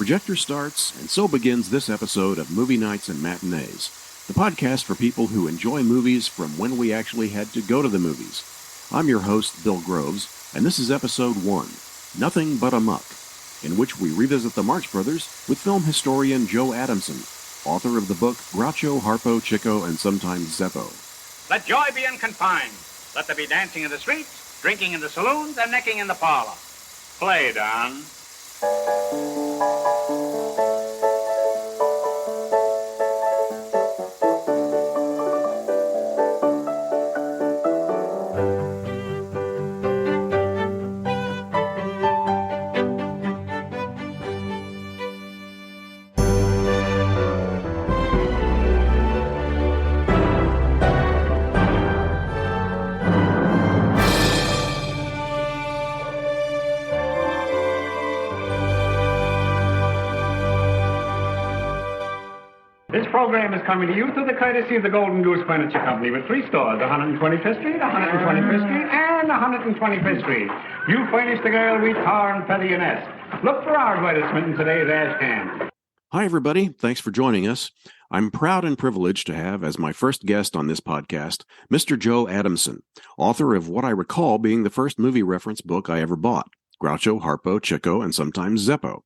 projector starts, and so begins this episode of Movie Nights and Matinees, the podcast for people who enjoy movies from when we actually had to go to the movies. I'm your host, Bill Groves, and this is episode 1, Nothing But Amok, in which we revisit the Marx Brothers with film historian Joe Adamson, author of the book Groucho, Harpo, Chico and Sometimes Zeppo. Let joy be unconfined. Let there be dancing in the streets, drinking in the saloons, and necking in the parlor. Play, Don. This program is coming to you through the courtesy of the Golden Goose Furniture Company with 3 stores, 125th Street, 125th Street, and 125th Street. You furnish the girl we tar and feather your nest. Look for our advertisement in today's ash can. Hi, everybody. Thanks for joining us. I'm proud and privileged to have as my first guest on this podcast, Mr. Joe Adamson, author of what I recall being the first movie reference book I ever bought, Groucho, Harpo, Chico, and Sometimes Zeppo.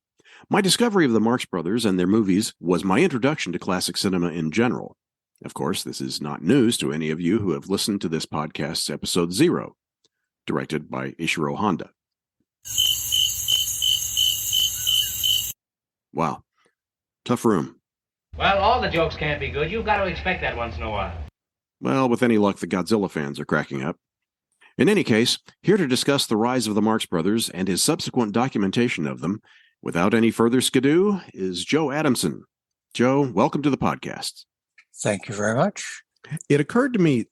My discovery of the Marx Brothers and their movies was my introduction to classic cinema in general. Of course, this is not news to any of you who have listened to this podcast's episode 0, directed by Ishiro Honda. Wow. Tough room. Well, all the jokes can't be good. You've got to expect that once in a while. Well, with any luck, the Godzilla fans are cracking up. In any case, here to discuss the rise of the Marx Brothers and his subsequent documentation of them, without any further skidoo, is Joe Adamson. Joe, welcome to the podcast. Thank you very much. It occurred to me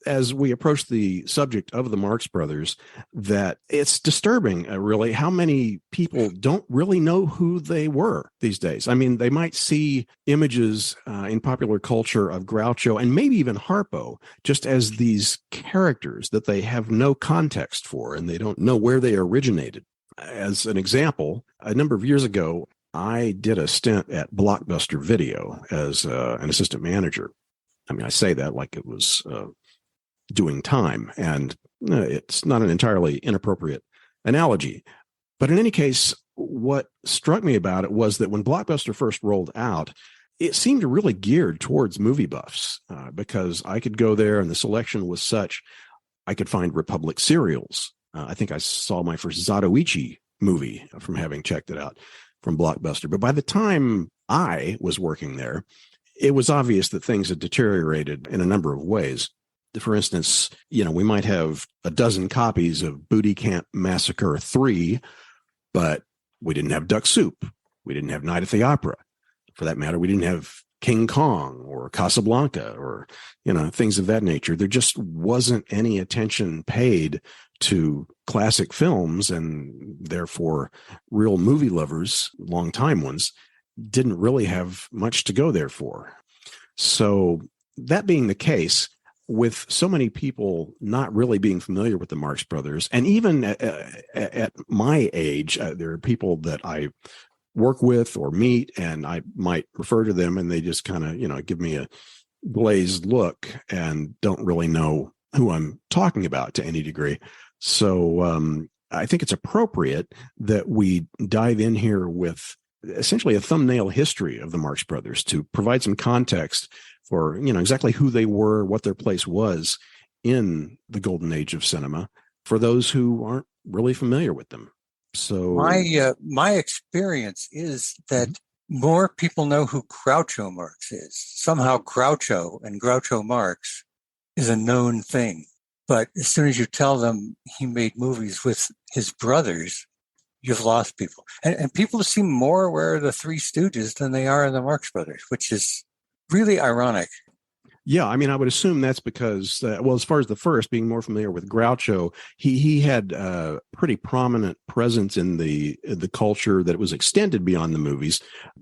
as we approached the subject of the Marx Brothers that it's disturbing, really, how many people don't really know who they were these days. I mean, they might see images in popular culture of Groucho and maybe even Harpo just as these characters that they have no context for and they don't know where they originated. As an example, a number of years ago, I did a stint at Blockbuster Video as an assistant manager. I mean, I say that like it was doing time, and it's not an entirely inappropriate analogy. But in any case, what struck me about it was that when Blockbuster first rolled out, it seemed really geared towards movie buffs because I could go there and the selection was such. I could find Republic serials. I think I saw my first Zatoichi movie from having checked it out from Blockbuster. But by the time I was working there, it was obvious that things had deteriorated in a number of ways. For instance, we might have a dozen copies of Booty Camp Massacre 3, but we didn't have Duck Soup. We didn't have Night at the Opera. For that matter, we didn't have King Kong or Casablanca or, things of that nature. There just wasn't any attention paid to classic films, and therefore real movie lovers, long-time ones, didn't really have much to go there for. So that being the case, with so many people not really being familiar with the Marx Brothers, and even at my age, there are people that I work with or meet, and I might refer to them, and they just kind of, give me a glazed look and don't really know who I'm talking about to any degree. So I think it's appropriate that we dive in here with essentially a thumbnail history of the Marx Brothers to provide some context for, exactly who they were, what their place was in the golden age of cinema for those who aren't really familiar with them. So my experience is that more people know who Groucho Marx is. Somehow Groucho and Groucho Marx is a known thing. But as soon as you tell them he made movies with his brothers, you've lost people. And people seem more aware of the Three Stooges than they are of the Marx Brothers, which is really ironic. Yeah, I mean, I would assume that's because, well, as far as the first, being more familiar with Groucho, he had a pretty prominent presence in the culture that was extended beyond the movies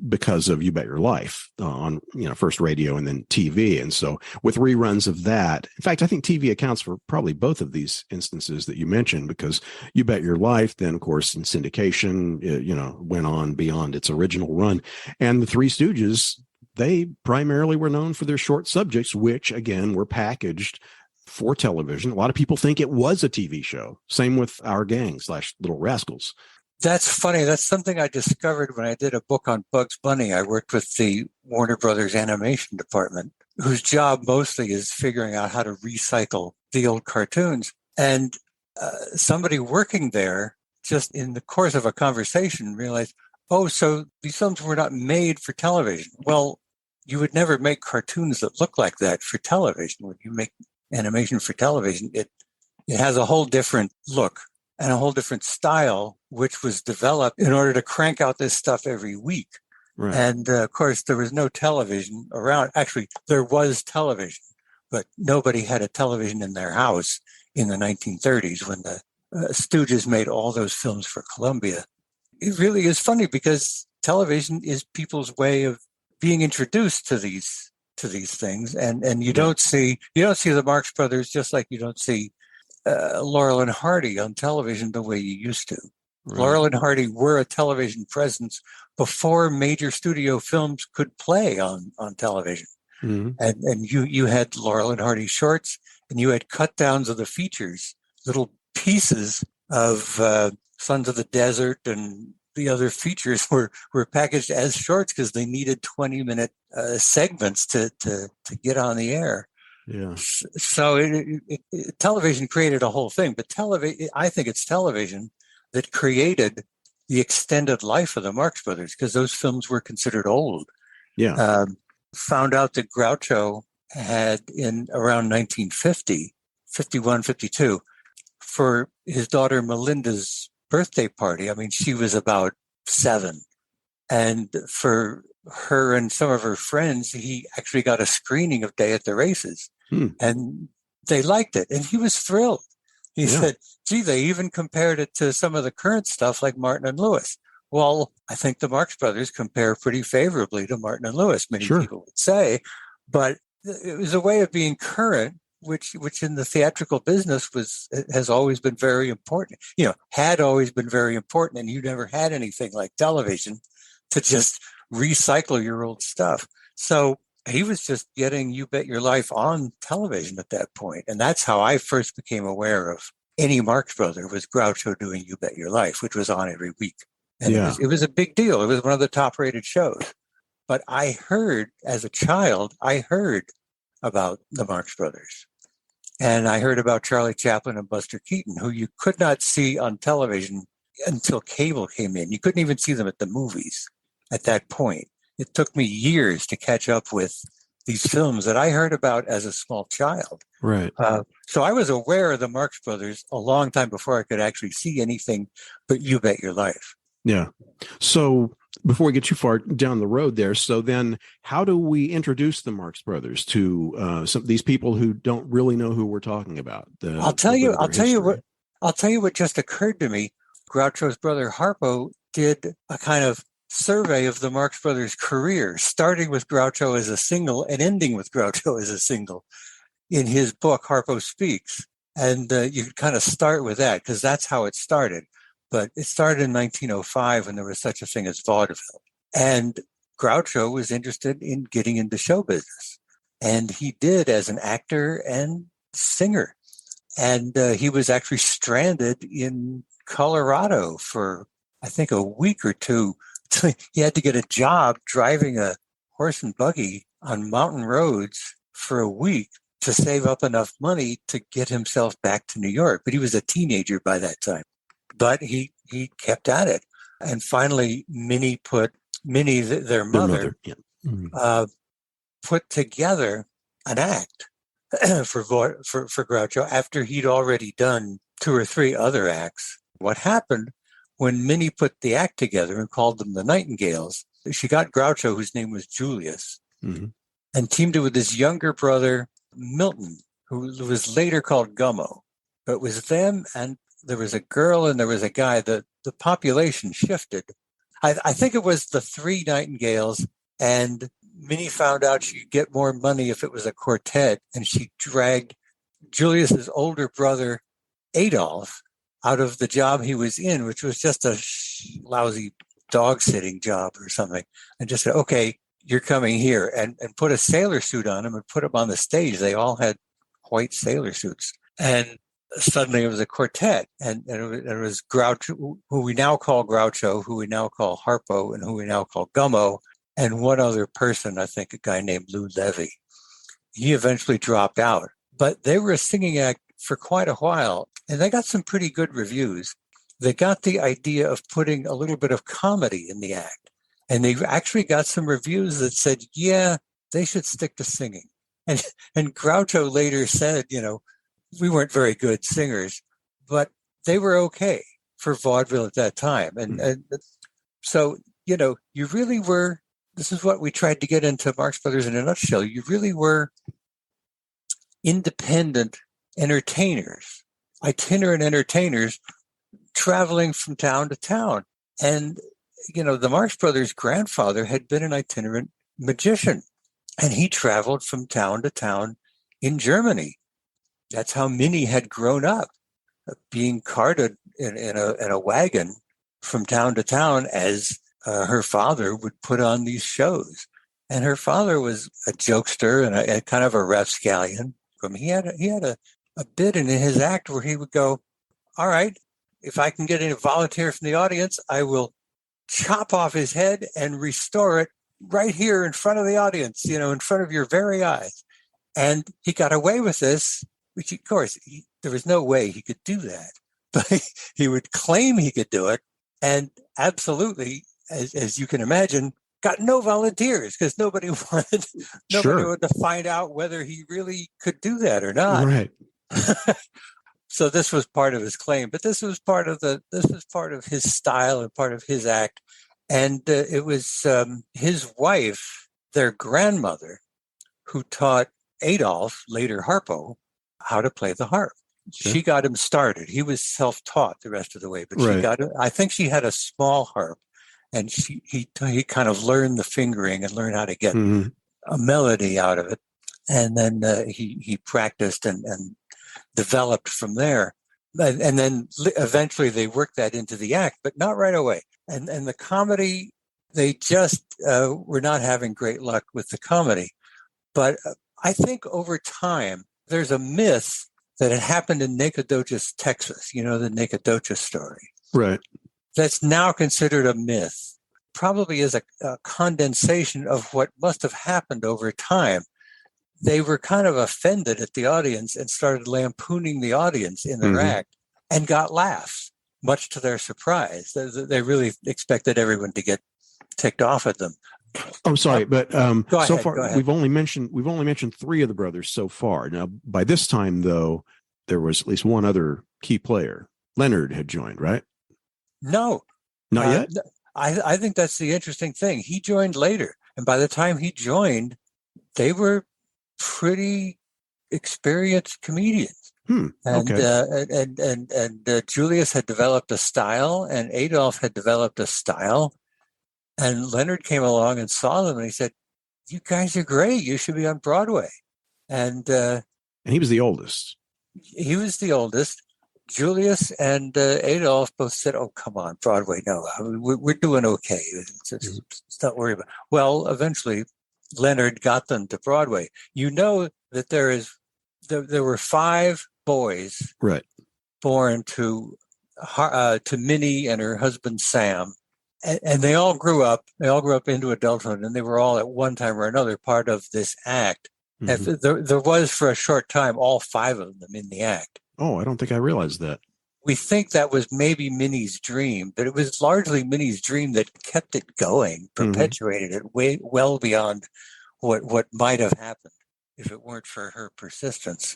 because of You Bet Your Life on, first radio and then TV. And so with reruns of that, in fact, I think TV accounts for probably both of these instances that you mentioned, because You Bet Your Life, then of course in syndication, went on beyond its original run. And the Three Stooges, they primarily were known for their short subjects, which again were packaged for television. A lot of people think it was a TV show. Same with Our Gang / Little Rascals. That's funny. That's something I discovered when I did a book on Bugs Bunny. I worked with the Warner Brothers animation department, whose job mostly is figuring out how to recycle the old cartoons. And somebody working there, just in the course of a conversation, realized, oh, so these films were not made for television. Well, you would never make cartoons that look like that for television. When you make animation for television, it has a whole different look and a whole different style, which was developed in order to crank out this stuff every week. Right. And of course, there was no television around. Actually, there was television, but nobody had a television in their house in the 1930s when the Stooges made all those films for Columbia. It really is funny because television is people's way of being introduced to these things, and you don't see the Marx Brothers, just like you don't see Laurel and Hardy on television the way you used to. Right. Laurel and Hardy were a television presence before major studio films could play on television. Mm-hmm. And you had Laurel and Hardy shorts, and you had cut downs of the features, little pieces of Sons of the Desert, and the other features were packaged as shorts because they needed 20-minute segments to get on the air. Yeah. So television created a whole thing, but I think it's television that created the extended life of the Marx Brothers, because those films were considered old. Yeah. Found out that Groucho had, in around 1950, 51, 52, for his daughter Melinda's birthday party. I mean, she was about 7. And for her and some of her friends, he actually got a screening of Day at the Races. And they liked it. And he was thrilled. He said, gee, they even compared it to some of the current stuff like Martin and Lewis. Well, I think the Marx Brothers compare pretty favorably to Martin and Lewis, many people would say. But it was a way of being current, which in the theatrical business has always been very important. Had always been very important, and you never had anything like television to just recycle your old stuff. So he was just getting You Bet Your Life on television at that point. And that's how I first became aware of any Marx Brother, was Groucho doing You Bet Your Life, which was on every week. And it was a big deal. It was one of the top rated shows. But I heard, as a child, about the Marx Brothers. And I heard about Charlie Chaplin and Buster Keaton, who you could not see on television until cable came in. You couldn't even see them at the movies at that point. It took me years to catch up with these films that I heard about as a small child. Right. So I was aware of the Marx Brothers a long time before I could actually see anything but You Bet Your Life. Yeah. So before we get too far down the road there, so then how do we introduce the Marx Brothers to some of these people who don't really know who we're talking about? I'll tell you what just occurred to me. Groucho's brother Harpo did a kind of survey of the Marx Brothers' career, starting with Groucho as a single and ending with Groucho as a single, in his book Harpo Speaks. And you could kind of start with that, because that's how it started. But it started in 1905 when there was such a thing as vaudeville. And Groucho was interested in getting into show business. And he did, as an actor and singer. And he was actually stranded in Colorado for, I think, a week or two. He had to get a job driving a horse and buggy on mountain roads for a week to save up enough money to get himself back to New York. But he was a teenager by that time. But he kept at it. And finally, Minnie, their mother, put together an act for Groucho after he'd already done 2 or 3 other acts. What happened when Minnie put the act together and called them the Nightingales, she got Groucho, whose name was Julius, and teamed it with his younger brother, Milton, who was later called Gummo. But it was them, and there was a girl and there was a guy. The population shifted. I think it was the three Nightingales, and Minnie found out she could get more money if it was a quartet, and she dragged Julius's older brother, Adolf, out of the job he was in, which was just a lousy dog-sitting job or something, and just said, okay, you're coming here, and put a sailor suit on him and put him on the stage. They all had white sailor suits. And suddenly it was a quartet, and it was Groucho, who we now call Groucho, who we now call Harpo, and who we now call Gummo, and one other person, I think a guy named Lou Levy. He eventually dropped out. But they were a singing act for quite a while, and they got some pretty good reviews. They got the idea of putting a little bit of comedy in the act, and they actually got some reviews that said, yeah, they should stick to singing. And Groucho later said, we weren't very good singers, but they were okay for vaudeville at that time. And so, you really were, this is what we tried to get into Marx Brothers in a nutshell. You really were independent entertainers, itinerant entertainers traveling from town to town. And, the Marx Brothers' grandfather had been an itinerant magician, and he traveled from town to town in Germany. That's how Minnie had grown up, being carted in a wagon from town to town as her father would put on these shows. And her father was a jokester and a kind of a rapscallion. He had a bit in his act where he would go, all right, if I can get a volunteer from the audience, I will chop off his head and restore it right here in front of the audience, in front of your very eyes. And he got away with this, which of course, there was no way he could do that, but he would claim he could do it. And absolutely, as you can imagine, got no volunteers because nobody wanted to find out whether he really could do that or not. Right. So this was part of his claim, but this was part of his style and part of his act. And it was his wife, their grandmother, who taught Adolf, later Harpo, how to play the harp. Okay. She got him started. He was self-taught the rest of the way, but I think she had a small harp, and he kind of learned the fingering and learned how to get a melody out of it. And then he practiced and developed from there. And then eventually they worked that into the act, but not right away. And the comedy, they just were not having great luck with the comedy. But I think over time, there's a myth that it happened in Nacogdoches, Texas, the Nacogdoches story. Right. That's now considered a myth, probably as a condensation of what must have happened over time. They were kind of offended at the audience and started lampooning the audience in their act and got laughs, much to their surprise. They really expected everyone to get ticked off at them. I'm sorry, but so far we've only mentioned three of the brothers so far. Now, by this time, though, there was at least one other key player. Leonard had joined, right? No, not yet. I think that's the interesting thing. He joined later, and by the time he joined, they were pretty experienced comedians. And Julius had developed a style, and Adolf had developed a style. And Leonard came along and saw them, and he said, "You guys are great. You should be on Broadway." And he was the oldest. He was the oldest. Julius and Adolf both said, "Oh, come on, Broadway. No, we're doing okay. It's not worry about." Well, eventually, Leonard got them to Broadway. That there were 5 boys, right, born to Minnie and her husband Sam. And they all grew up. They all grew up into adulthood, and they were all at one time or another part of this act. There was, for a short time, all 5 of them in the act. Oh, I don't think I realized that. We think that was maybe Minnie's dream, but it was largely Minnie's dream that kept it going, perpetuated it well beyond what might have happened if it weren't for her persistence.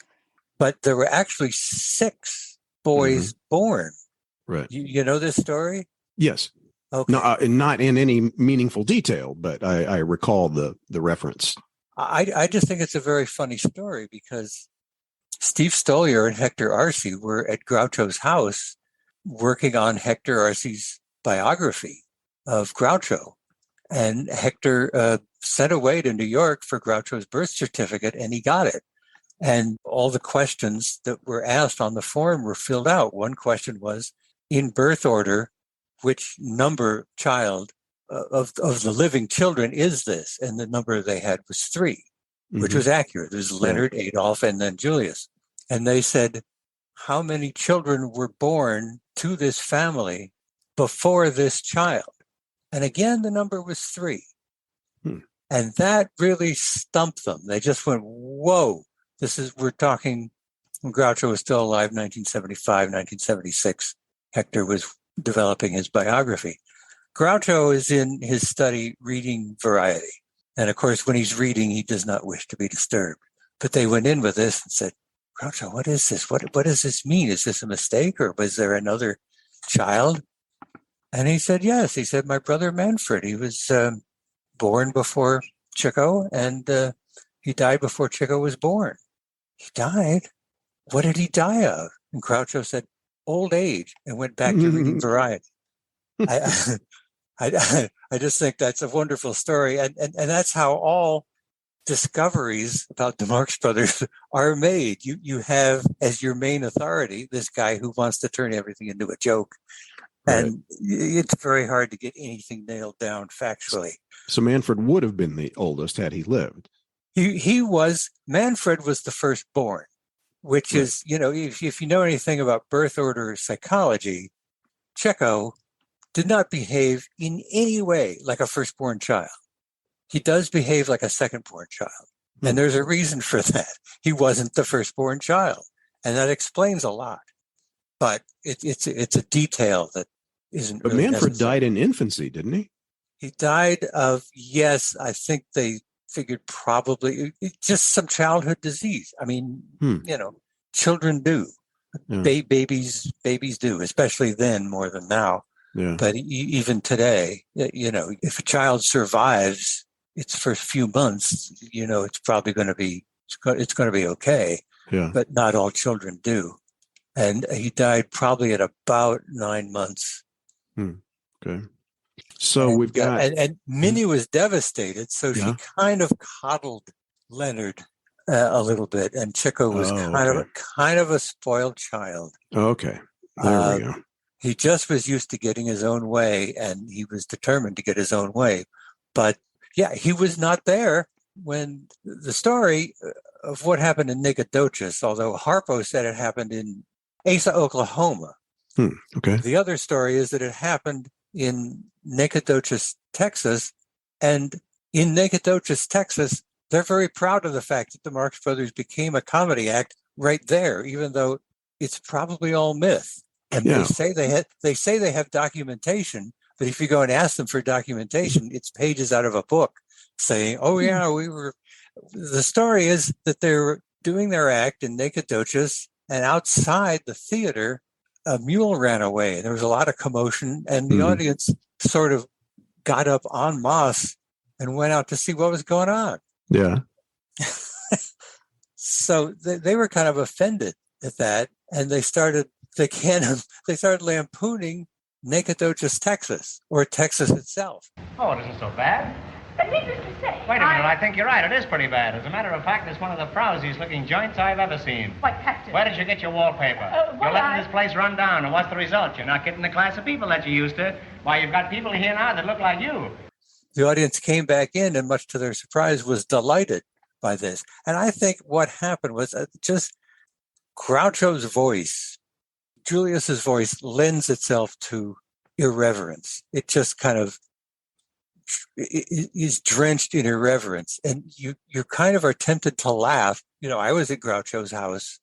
But there were actually 6 boys born. Right. You know this story? Yes. Okay. No, not in any meaningful detail, but I recall the reference. I just think it's a very funny story because Steve Stoliar and Hector Arce were at Groucho's house working on Hector Arce's biography of Groucho. And Hector sent away to New York for Groucho's birth certificate, and he got it. And all the questions that were asked on the form were filled out. One question was, in birth order, which number child of the living children is this? And the number they had was 3, which was accurate. It was Leonard, Adolf, and then Julius. And they said, how many children were born to this family before this child? And again, the number was 3. And that really stumped them. They just went, whoa, we're talking when Groucho was still alive, 1975, 1976. Hector was developing his biography. Groucho is in his study reading Variety. And of course, when he's reading, he does not wish to be disturbed. But they went in with this and said, Groucho, what is this? What does this mean? Is this a mistake, or was there another child? And he said, yes. He said, my brother Manfred, he was born before Chico, and he died before Chico was born. He died? What did he die of? And Groucho said, old age, and went back to reading Variety. I just think that's a wonderful story. And that's how all discoveries about the Marx Brothers are made. You have as your main authority this guy who wants to turn everything into a joke. Right. And it's very hard to get anything nailed down factually. So Manfred would have been the oldest had he lived. Manfred was the firstborn, which is, if you know anything about birth order psychology, Chico did not behave in any way like a firstborn child. He does behave like a secondborn child. And there's a reason for that. He wasn't the firstborn child. And that explains a lot. But it's a detail that isn't But really Manfred necessary. died in infancy, didn't he? He died of, yes, I think they figured probably just some childhood disease. I mean, children do. Yeah. Babies do, especially then more than now. Yeah. But even today, if a child survives its first few months, it's probably going to be, it's going to be okay. Yeah. But not all children do. And he died probably at about 9 months. Okay. So we've got... And Minnie was devastated, so she kind of coddled Leonard a little bit, and Chico was kind of a spoiled child. Okay. There we go. He just was used to getting his own way, and he was determined to get his own way. But yeah, he was not there when the story of what happened in Nacogdoches, although Harpo said it happened in Asa, Oklahoma. Okay. The other story is that it happened in Nacogdoches, Texas. And in Nacogdoches, Texas, they're very proud of the fact that the Marx Brothers became a comedy act right there, even though it's probably all myth. And they say they have documentation, but if you go and ask them for documentation, it's pages out of a book saying, oh yeah, the story is that they were doing their act in Nacogdoches, and outside the theater, a mule ran away. There was a lot of commotion, and the audience sort of got up en masse and went out to see what was going on. Yeah. So they were kind of offended at that, and they started lampooning Nacogdoches, Texas, or Texas itself. Oh, it isn't so bad. But needless to say... Wait a minute, I think you're right. It is pretty bad. As a matter of fact, it's one of the frowsiest looking joints I've ever seen. Why, Captain... Where did you get your wallpaper? You're letting this place run down, and what's the result? You're not getting the class of people that you used to. Why, you've got people here now that look like you. The audience came back in, and much to their surprise, was delighted by this. And I think what happened was just Groucho's voice, Julius's voice, lends itself to irreverence. It just kind of is drenched in irreverence, and you kind of are tempted to laugh. I was at Groucho's house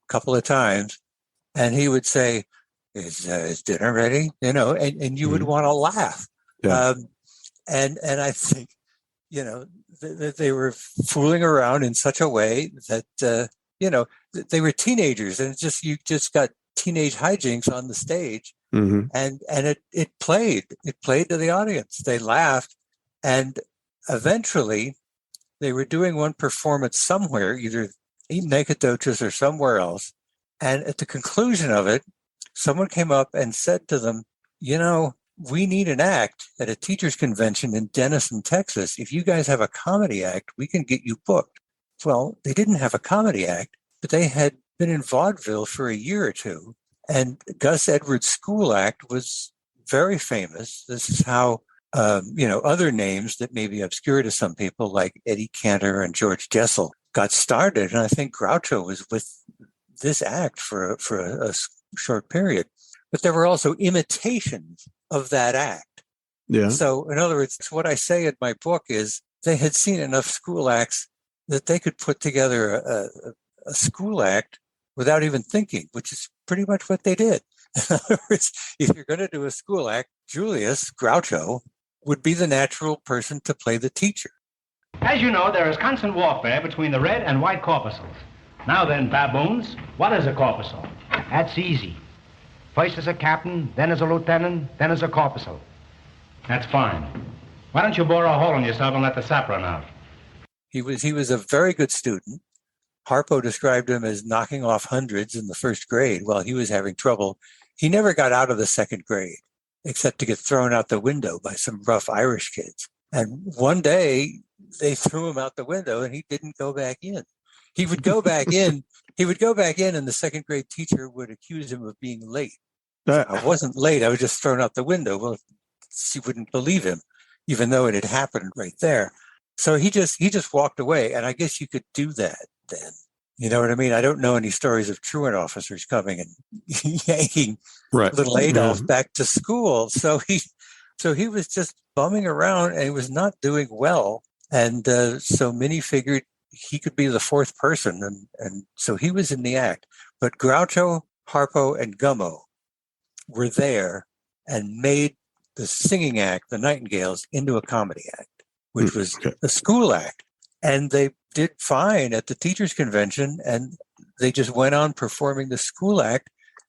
a couple of times, and he would say, "Is dinner ready?" And you would want to laugh. Yeah. And I think that they were fooling around in such a way that they were teenagers, and you just got teenage hijinks on the stage. And it played to the audience. They laughed, and eventually They were doing one performance somewhere, either in Nacogdoches or somewhere else. And at the conclusion of it, someone came up and said to them, we need an act at a teachers convention in Denison, Texas. If you guys have a comedy act, we can get you booked. Well, they didn't have a comedy act, but they had been in vaudeville for a year or two. And Gus Edwards' school act was very famous. This is how, other names that may be obscure to some people, like Eddie Cantor and George Jessel, got started. And I think Groucho was with this act for a short period. But there were also imitations of that act. Yeah. So, in other words, what I say in my book is they had seen enough school acts that they could put together a school act without even thinking, which is pretty much what they did. In other words, if you're going to do a school act, Julius Groucho would be the natural person to play the teacher. As you know, there is constant warfare between the red and white corpuscles. Now then, baboons, what is a corpuscle? That's easy. First is a captain, then is a lieutenant, then is a corpuscle. That's fine. Why don't you bore a hole in yourself and let the sap run out? He was a very good student. Harpo described him as knocking off hundreds in the first grade while he was having trouble. He never got out of the second grade, except to get thrown out the window by some rough Irish kids. And one day they threw him out the window and he didn't go back in. He would go back in. He would go back in and the second grade teacher would accuse him of being late. I wasn't late. I was just thrown out the window. Well, she wouldn't believe him, even though it had happened right there. So he just walked away. And I guess you could do that then. You know what I mean? I don't know any stories of truant officers coming and yanking little Adolf back to school. So he was just bumming around and he was not doing well. And so Minnie figured he could be the fourth person. And so he was in the act. But Groucho, Harpo, and Gummo were there and made the singing act, the Nightingales, into a comedy act, which was a school act. And they did fine at the teachers convention, and they just went on performing the school act,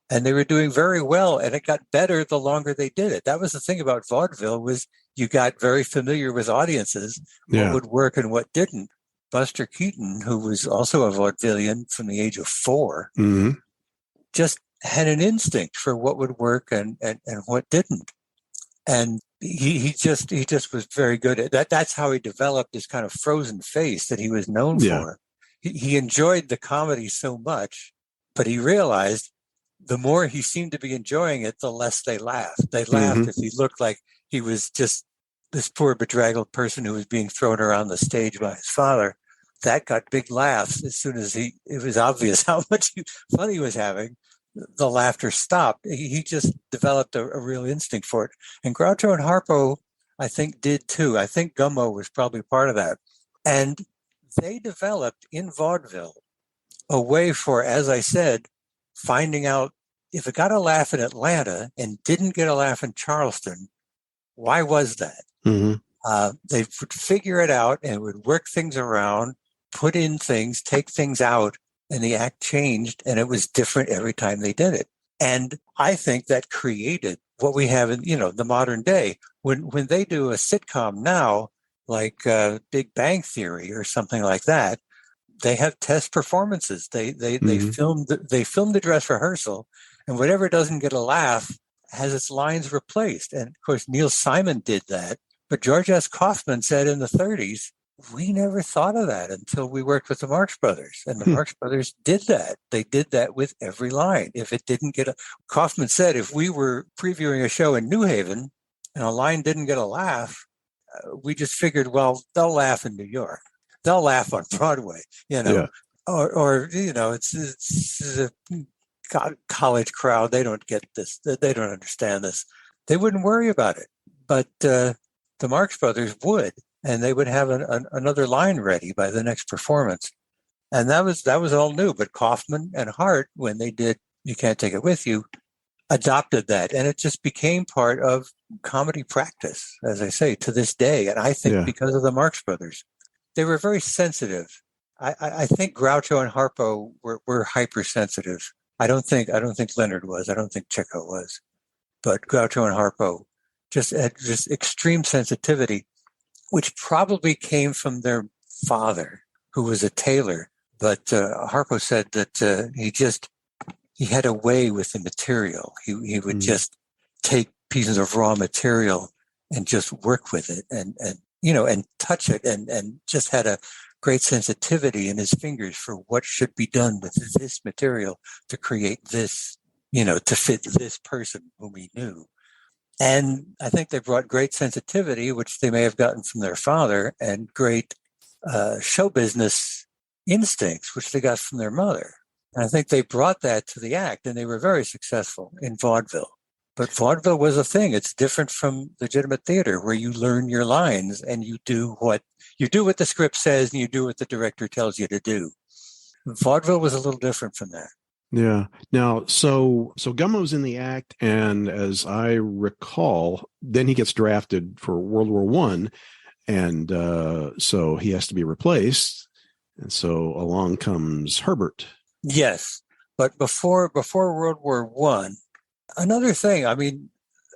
and they were doing very well, and it got better the longer they did it. That was the thing about vaudeville, was you got very familiar with audiences, what would work and what didn't. Buster Keaton, who was also a vaudevillian from the age of 4, just had an instinct for what would work and what didn't. And he just was very good at that. That's how he developed this kind of frozen face that he was known for. He enjoyed the comedy so much, but he realized the more he seemed to be enjoying it, the less they laughed. They laughed if he looked like he was just this poor bedraggled person who was being thrown around the stage by his father. That got big laughs as soon as it was obvious how much fun he was having. The laughter stopped. He just developed a real instinct for it. And Groucho and Harpo, I think, did too. I think Gummo was probably part of that. And they developed in vaudeville a way for, as I said, finding out if it got a laugh in Atlanta and didn't get a laugh in Charleston, why was that? They would figure it out and would work things around, put in things, take things out, and the act changed, and it was different every time they did it. And I think that created what we have in, the modern day. When they do a sitcom now, like Big Bang Theory or something like that, they have test performances. They film the dress rehearsal, and whatever doesn't get a laugh has its lines replaced. And of course, Neil Simon did that, but George S. Kaufman said in the 30s, we never thought of that until we worked with the Marx Brothers. And the Marx Brothers did that. They did that with every line. If it didn't get Kaufman said, if we were previewing a show in New Haven and a line didn't get a laugh, we just figured, well, they'll laugh in New York. They'll laugh on Broadway, or it's a college crowd. They don't get this. They don't understand this. They wouldn't worry about it. But the Marx Brothers would. And they would have another line ready by the next performance. And that was all new. But Kaufman and Hart, when they did You Can't Take It With You, adopted that. And it just became part of comedy practice, as I say, to this day. And I think because of the Marx Brothers, they were very sensitive. I think Groucho and Harpo were hypersensitive. I don't think Leonard was. I don't think Chico was. But Groucho and Harpo just had extreme sensitivity, which probably came from their father who was a tailor, but Harpo said that he had a way with the material. He would just take pieces of raw material and just work with it and touch it and just had a great sensitivity in his fingers for what should be done with this material to create this, to fit this person whom he knew. And I think they brought great sensitivity, which they may have gotten from their father, and great show business instincts, which they got from their mother. And I think they brought that to the act, and they were very successful in vaudeville. But vaudeville was a thing. It's different from legitimate theater, where you learn your lines and you do what the script says and you do what the director tells you to do. Vaudeville was a little different from that. Yeah. Now, so Gummo's in the act, and as I recall, then he gets drafted for World War I, and so he has to be replaced. And so along comes Herbert. Yes, but before World War I, another thing. I mean,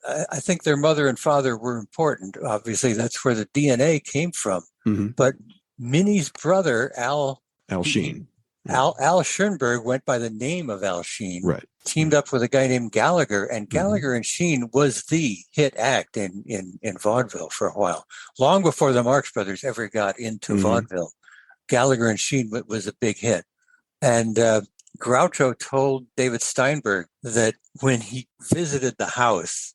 I think their mother and father were important. Obviously, that's where the DNA came from. Mm-hmm. But Minnie's brother, Al Sheen. Al Schoenberg went by the name of Al Sheen. Right. Teamed up with a guy named Gallagher, and Gallagher and Sheen was the hit act in vaudeville for a while, long before the Marx Brothers ever got into vaudeville. Gallagher and Sheen was a big hit, and Groucho told David Steinberg that when he visited the house,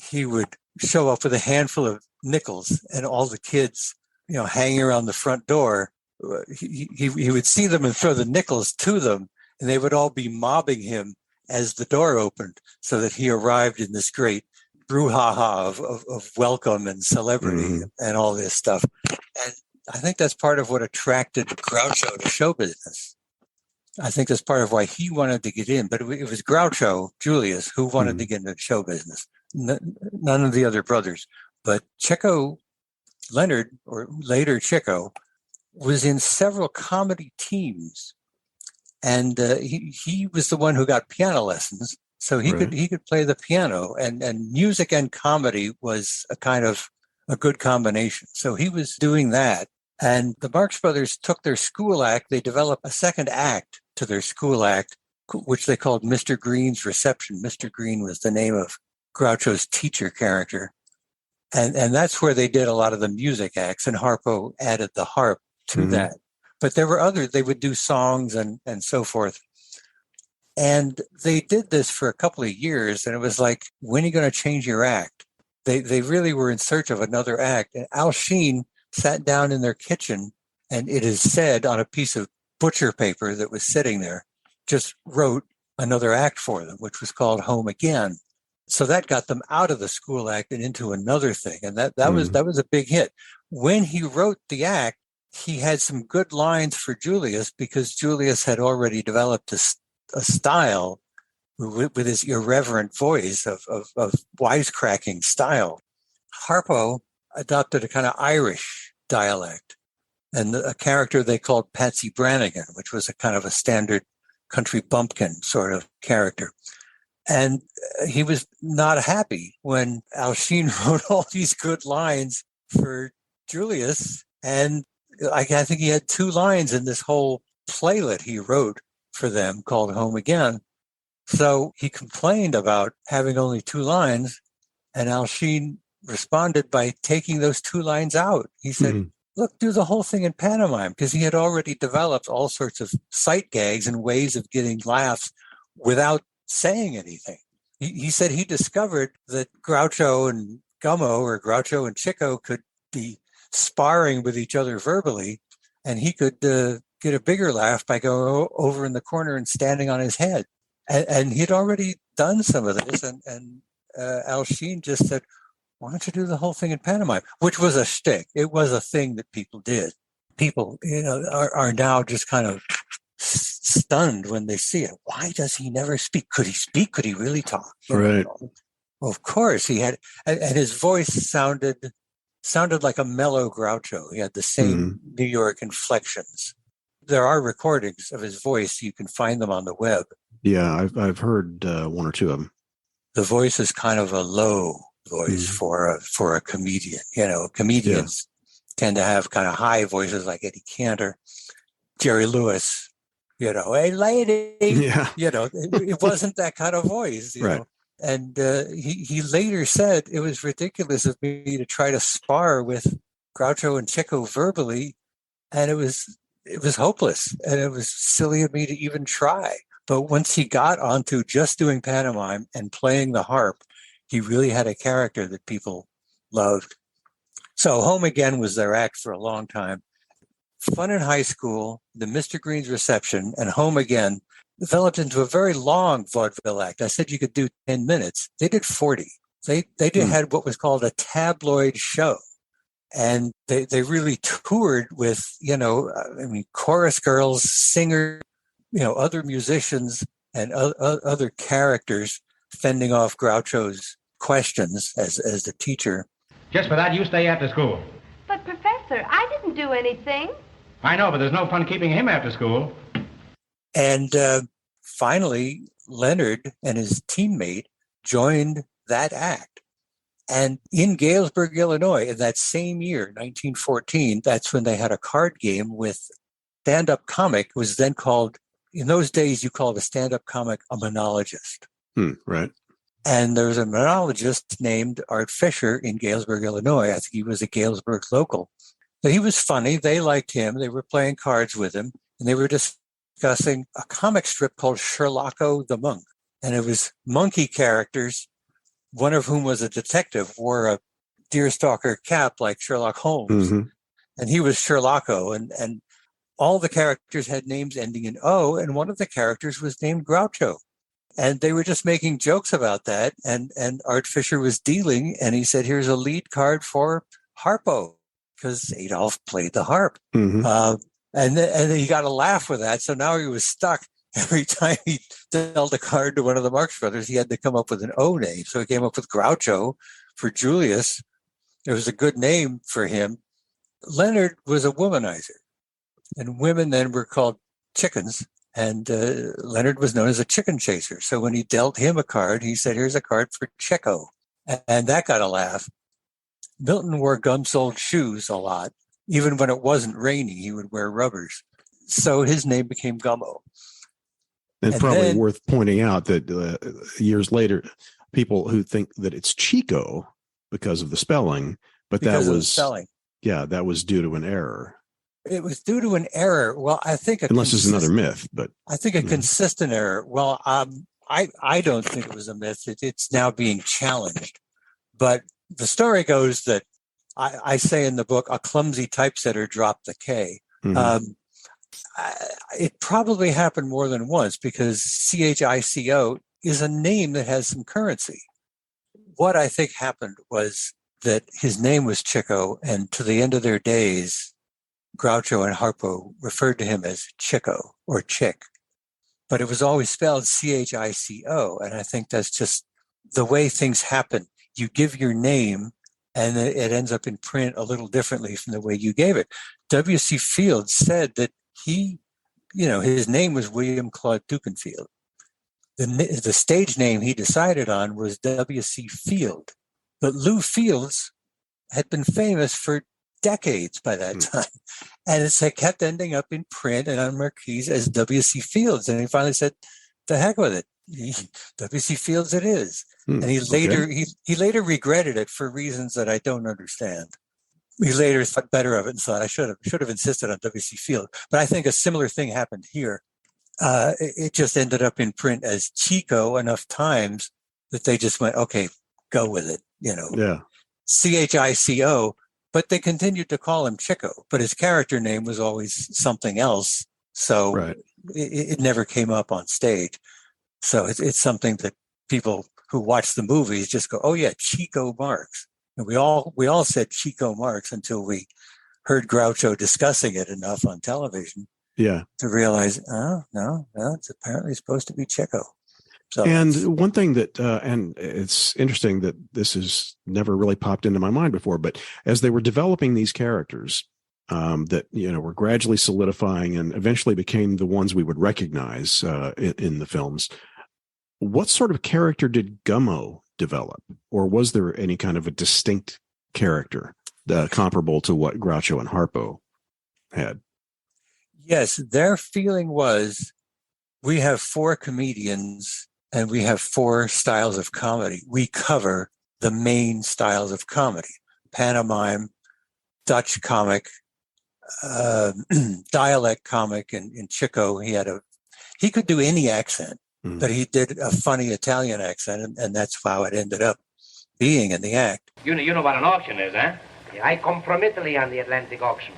he would show up with a handful of nickels, and all the kids, hanging around the front door. He would see them and throw the nickels to them, and they would all be mobbing him as the door opened, so that he arrived in this great brouhaha of welcome and celebrity and all this stuff. And I think that's part of what attracted Groucho to show business. I think that's part of why he wanted to get in, but it was Groucho, Julius, who wanted to get into show business. None of the other brothers, but Chico Leonard, or later Chico, was in several comedy teams, and he was the one who got piano lessons, so he could play the piano, and music and comedy was a kind of a good combination. So he was doing that, and the Marx Brothers took their school act. They developed a second act to their school act, which they called Mr. Green's Reception. Mr. Green was the name of Groucho's teacher character, and that's where they did a lot of the music acts, and Harpo added the harp to that. But there were others. They would do songs and so forth. And they did this for a couple of years, and it was like, when are you going to change your act? They really were in search of another act. And Al Sheen sat down in their kitchen, and it is said on a piece of butcher paper that was sitting there, just wrote another act for them, which was called Home Again. So that got them out of the school act and into another thing. And that was a big hit. When he wrote the act, he had some good lines for Julius, because Julius had already developed a style with his irreverent voice of wisecracking style. Harpo adopted a kind of Irish dialect, and a character they called Patsy Brannigan, which was a kind of a standard country bumpkin sort of character. And he was not happy when Al Sheen wrote all these good lines for Julius, and I think he had 2 lines in this whole playlet he wrote for them called Home Again. So he complained about having only 2 lines, and Al Sheen responded by taking those 2 lines out. He said, look, do the whole thing in pantomime, because he had already developed all sorts of sight gags and ways of getting laughs without saying anything. He said he discovered that Groucho and Gummo, or Groucho and Chico, could be sparring with each other verbally, and he could get a bigger laugh by going over in the corner and standing on his head. And he'd already done some of this, and Al Sheen just said, why don't you do the whole thing in pantomime? Which was a shtick. It was a thing that people did. People, are now just kind of stunned when they see it. Why does he never speak? Could he speak? Could he really talk? Right. Well, of course he had, and his voice sounded like a mellow Groucho. He had the same New York inflections. There are recordings of his voice. You can find them on the web. Yeah, I've heard 1 or 2 of them. The voice is kind of a low voice for a comedian. Comedians tend to have kind of high voices like Eddie Cantor, Jerry Lewis, hey, lady, Yeah. it wasn't that kind of voice, Right. know. And he later said it was ridiculous of me to try to spar with Groucho and Chico verbally, and it was hopeless, and it was silly of me to even try. But once he got onto just doing pantomime and playing the harp, he really had a character that people loved. So Home Again was their act for a long time. Fun in High School, the Mr. Green's Reception, and Home Again developed into a very long vaudeville act. I said you could do 10 minutes. They did 40. They had what was called a tabloid show. And they really toured with, chorus girls, singers, other musicians and other characters fending off Groucho's questions as the teacher. Just for that, you stay after school. But, Professor, I didn't do anything. I know, but there's no fun keeping him after school. And finally, Leonard and his teammate joined that act. And in Galesburg, Illinois, in that same year, 1914, that's when they had a card game with stand-up comic, was then called, in those days, you called a stand-up comic a monologist. Right. And there was a monologist named Art Fisher in Galesburg, Illinois. I think he was a Galesburg local. But he was funny. They liked him. They were playing cards with him. And they were discussing a comic strip called Sherlocko the Monk. And it was monkey characters, one of whom was a detective, wore a deerstalker cap like Sherlock Holmes. Mm-hmm. And he was Sherlocko. And all the characters had names ending in O, and one of the characters was named Groucho. And they were just making jokes about that. And Art Fisher was dealing, and he said, here's a lead card for Harpo, because Adolf played the harp. Mm-hmm. And then he got a laugh with that. So now he was stuck. Every time he dealt a card to one of the Marx Brothers, he had to come up with an O name. So he came up with Groucho for Julius. It was a good name for him. Leonard was a womanizer, and women then were called chickens. And Leonard was known as a chicken chaser. So when he dealt him a card, he said, here's a card for Chico. And that got a laugh. Milton wore gum-soled shoes a lot. Even when it wasn't raining, he would wear rubbers. So his name became Gummo. And probably then, worth pointing out that years later, people who think that it's Chico because of the spelling, but that was spelling. Yeah, that was due to an error. It was due to an error. Well, I think unless it's another myth, but I think a consistent error. Well, I don't think it was a myth. It's now being challenged. But the story goes that I say in the book, a clumsy typesetter dropped the K. Mm-hmm. It probably happened more than once because CHICO is a name that has some currency. What I think happened was that his name was Chico, and to the end of their days, Groucho and Harpo referred to him as Chico or Chick, but it was always spelled CHICO. And I think that's just the way things happen. You give your name and it ends up in print a little differently from the way you gave it. W.C. Fields said that his name was William Claude Dukenfield. The stage name he decided on was W.C. Field, but Lou Fields had been famous for decades by that time. And it kept ending up in print and on marquees as W.C. Fields. And he finally said, the heck with it. W.C. Fields it is. And he later regretted it for reasons that I don't understand. He later thought better of it and thought I should have insisted on W.C. Field. But I think a similar thing happened here. It just ended up in print as Chico enough times that they just went, okay, go with it. Yeah. CHICO. But they continued to call him Chico, but his character name was always something else. So it never came up on stage. So it's something that people who watch the movies just go, oh yeah, Chico Marx. And we all said Chico Marx until we heard Groucho discussing it enough on television. Yeah. To realize, no, it's apparently supposed to be Chico. So, and one thing that, and it's interesting that this has never really popped into my mind before, but as they were developing these characters that, were gradually solidifying and eventually became the ones we would recognize in the films, what sort of character did Gummo develop? Or was there any kind of a distinct character? comparable to what Groucho and Harpo had. Yes, their feeling was, we have 4 comedians and we have 4 styles of comedy. We cover the main styles of comedy: pantomime, Dutch comic, dialect comic. And in Chico, he could do any accent, but he did a funny Italian accent, and that's how it ended up being in the act. You know what an auction is, eh? Yeah, I come from Italy on the Atlantic auction.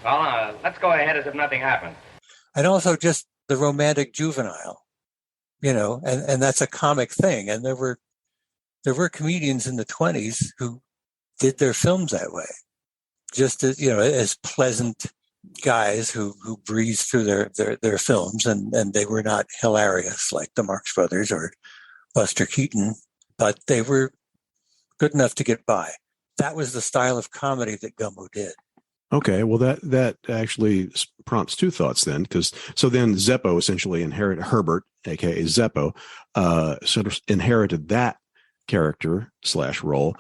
Well, let's go ahead as if nothing happened. And also just the romantic juvenile, and that's a comic thing. And there were comedians in the 1920s who did their films that way, just as pleasant guys who breezed through their films, and they were not hilarious like the Marx Brothers or Buster Keaton, but they were good enough to get by. That was the style of comedy that Gummo did. Okay, well that actually prompts 2 thoughts then, because then Zeppo essentially inherited Herbert, aka Zeppo, sort of inherited that character / role,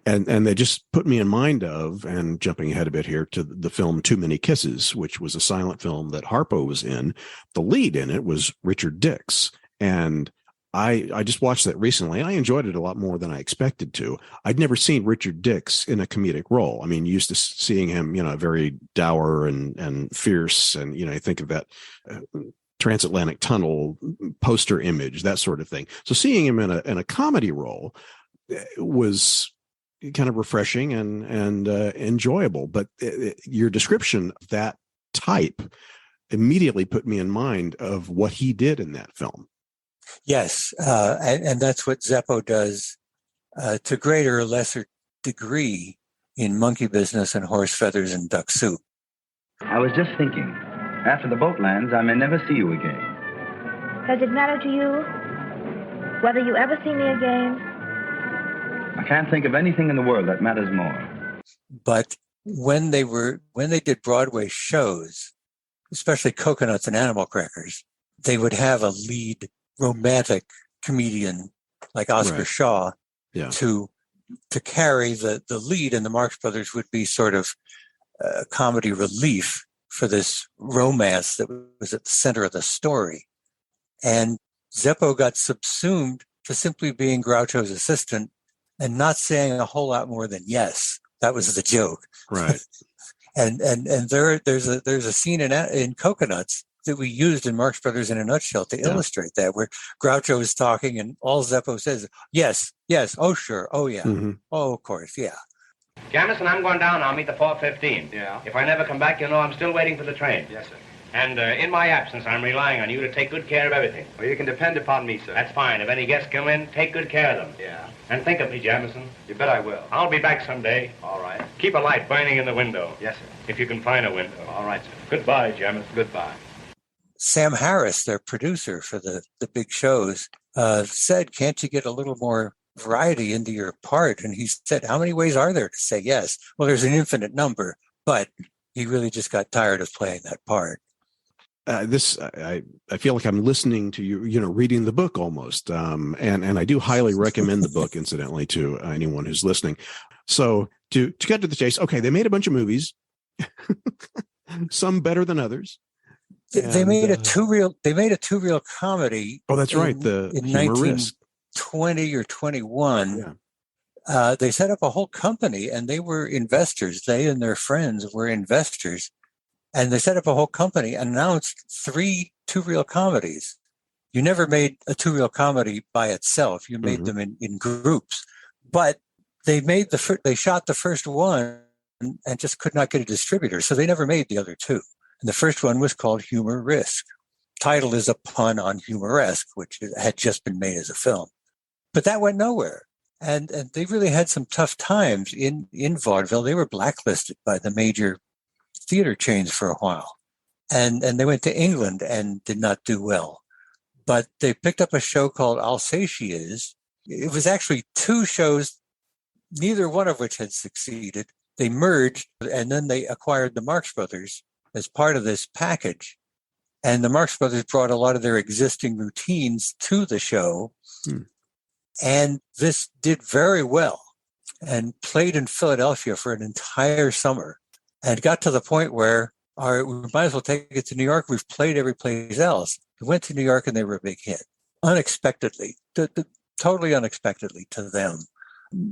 and they just put me in mind of, and jumping ahead a bit here, to the film Too Many Kisses, which was a silent film that Harpo was in. The lead in it was Richard Dix, and I just watched that recently, and I enjoyed it a lot more than I expected to. I'd never seen Richard Dix in a comedic role. I mean, used to seeing him, very dour and fierce, and I think of that transatlantic tunnel poster image, that sort of thing. So seeing him in a comedy role was kind of refreshing and enjoyable. But your description of that type immediately put me in mind of what he did in that film. Yes, and that's what Zeppo does to greater or lesser degree in Monkey Business and Horse Feathers and Duck Soup. I was just thinking, after the boat lands, I may never see you again. Does it matter to you whether you ever see me again? I can't think of anything in the world that matters more. But when they did Broadway shows, especially Coconuts and Animal Crackers, they would have a lead romantic comedian like Oscar Shaw to carry the lead, and the Marx Brothers would be sort of comedy relief for this romance that was at the center of the story. And Zeppo got subsumed to simply being Groucho's assistant and not saying a whole lot more than yes. That was the joke. Right. and there's a scene in Coconuts that we used in Marx Brothers in a nutshell to illustrate that, where Groucho is talking and all Zeppo says, yes, oh sure, oh yeah, oh of course, yeah. Jamison, I'm going down. I'll meet the 4:15. Yeah. If I never come back, you'll know I'm still waiting for the train. Yes, sir. And in my absence, I'm relying on you to take good care of everything. Well, you can depend upon me, sir. That's fine. If any guests come in, take good care of them. Yeah. And think of me, Jamison. You bet I will. I'll be back someday. All right. Keep a light burning in the window. Yes, sir. If you can find a window. All right, sir. Goodbye, Jamison. Goodbye. Sam Harris, their producer for the big shows, said, can't you get a little more variety into your part? And he said, how many ways are there to say yes? Well, there's an infinite number, but he really just got tired of playing that part. I feel like I'm listening to you, reading the book almost. And I do highly recommend the book, incidentally, to anyone who's listening. So to get to the chase, okay, they made a bunch of movies, some better than others. They made a two-reel comedy. Oh, that's right. In 1920 or 21. Yeah. They set up a whole company, and they were investors. They and their friends were investors, and they set up a whole company and announced 3 two-reel comedies. You never made a two-reel comedy by itself. You made them in groups, but they shot the first one and just could not get a distributor, so they never made the other 2. And the first one was called Humor Risk. Title is a pun on Humoresque, which had just been made as a film. But that went nowhere. And they really had some tough times in vaudeville. They were blacklisted by the major theater chains for a while. And they went to England and did not do well. But they picked up a show called I'll Say She Is. It was actually 2 shows, neither one of which had succeeded. They merged, and then they acquired the Marx Brothers as part of this package. And the Marx Brothers brought a lot of their existing routines to the show. And this did very well. and played in Philadelphia for an entire summer, and got to the point where, all right, we might as well take it to New York. We've played every place else. We went to New York and they were a big hit. Unexpectedly, totally unexpectedly to them.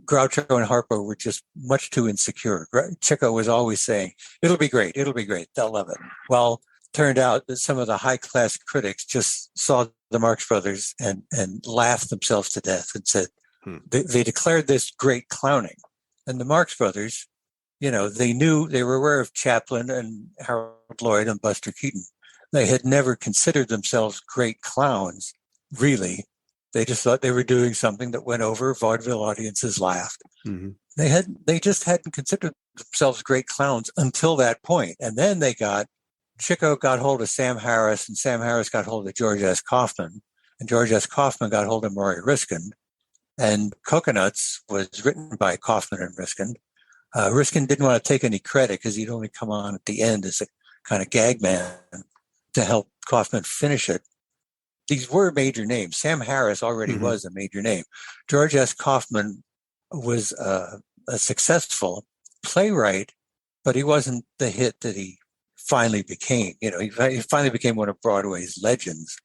Groucho and Harpo were just much too insecure. Chico was always saying, it'll be great, they'll love it. Well, turned out that some of the high-class critics just saw the Marx Brothers and laughed themselves to death and said, they declared this great clowning. And the Marx Brothers, they were aware of Chaplin and Harold Lloyd and Buster Keaton. They had never considered themselves great clowns, really. They just thought they were doing something that went over. Vaudeville audiences laughed. Mm-hmm. They just hadn't considered themselves great clowns until that point. And then Chico got hold of Sam Harris, and Sam Harris got hold of George S. Kaufman, and George S. Kaufman got hold of Maury Riskin. And Coconuts was written by Kaufman and Riskin. Riskin didn't want to take any credit because he'd only come on at the end as a kind of gag man to help Kaufman finish it. These were major names. Sam Harris already was a major name. George S. Kaufman was a successful playwright, but he wasn't the hit that he finally became. He finally became one of Broadway's legends.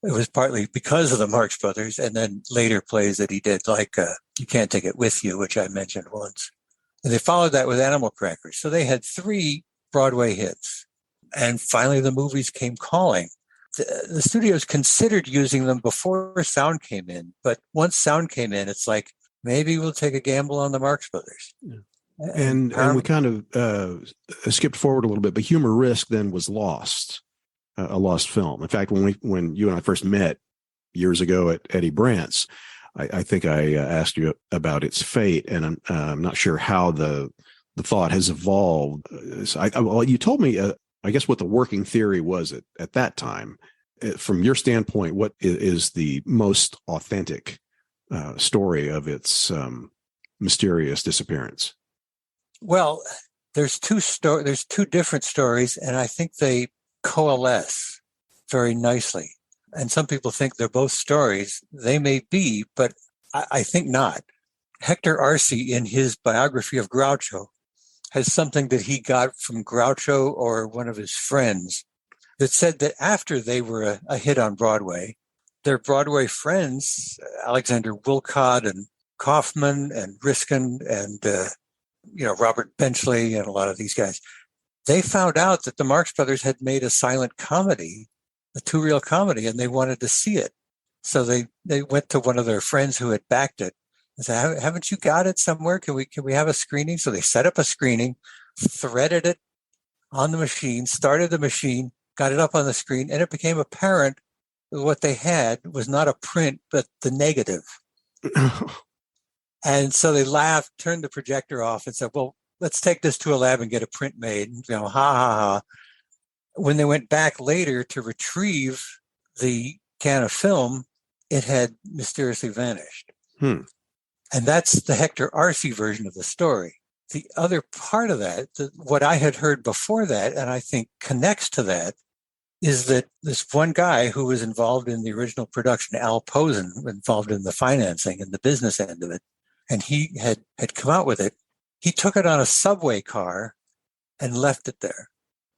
It was partly because of the Marx Brothers, and then later plays that he did, like You Can't Take It With You, which I mentioned once. And they followed that with Animal Crackers. So they had 3 Broadway hits. And finally the movies came calling. The studios considered using them before sound came in, but once sound came in, it's like, maybe we'll take a gamble on the Marx Brothers. Yeah. And we kind of skipped forward a little bit, but Humor Risk then was lost, a lost film. In fact, when you and I first met years ago at Eddie Brandt's, I think I asked you about its fate, and I'm not sure how the thought has evolved. Well, you told me, I guess, what the working theory was at that time. From your standpoint, what is the most authentic story of its mysterious disappearance? Well, there's two different stories, and I think they coalesce very nicely. And some people think they're both stories. They may be, but I think not. Hector Arce, in his biography of Groucho, has something that he got from Groucho or one of his friends that said that after they were a hit on Broadway, their Broadway friends, Alexander Wilcott and Kaufman and Riskin and Robert Benchley and a lot of these guys, they found out that the Marx Brothers had made a silent comedy, a 2-reel comedy, and they wanted to see it. So they went to one of their friends who had backed it and said, haven't you got it somewhere? Can we have a screening? So they set up a screening, threaded it on the machine, started the machine, got it up on the screen, and it became apparent that what they had was not a print, but the negative. And so they laughed, turned the projector off, and said, well, let's take this to a lab and get a print made. Ha, ha, ha. When they went back later to retrieve the can of film, it had mysteriously vanished. And that's the Hector Arce version of the story. The other part of that, what I had heard before that, and I think connects to that, is that this one guy who was involved in the original production, Al Posen, involved in the financing and the business end of it, and he had come out with it. He took it on a subway car and left it there.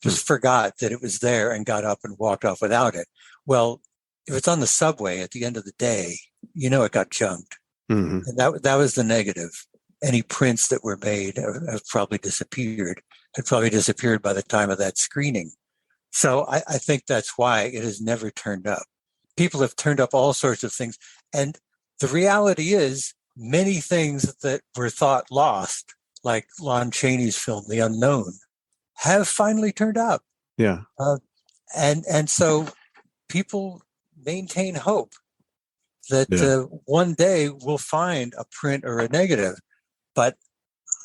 Just forgot that it was there and got up and walked off without it. Well, if it's on the subway at the end of the day, it got junked. And that was the negative. Any prints that were made have probably disappeared, had probably disappeared by the time of that screening. So I think that's why it has never turned up. People have turned up all sorts of things. And the reality is many things that were thought lost, like Lon Chaney's film, The Unknown, have finally turned up. Yeah. And so people maintain hope that one day we'll find a print or a negative. But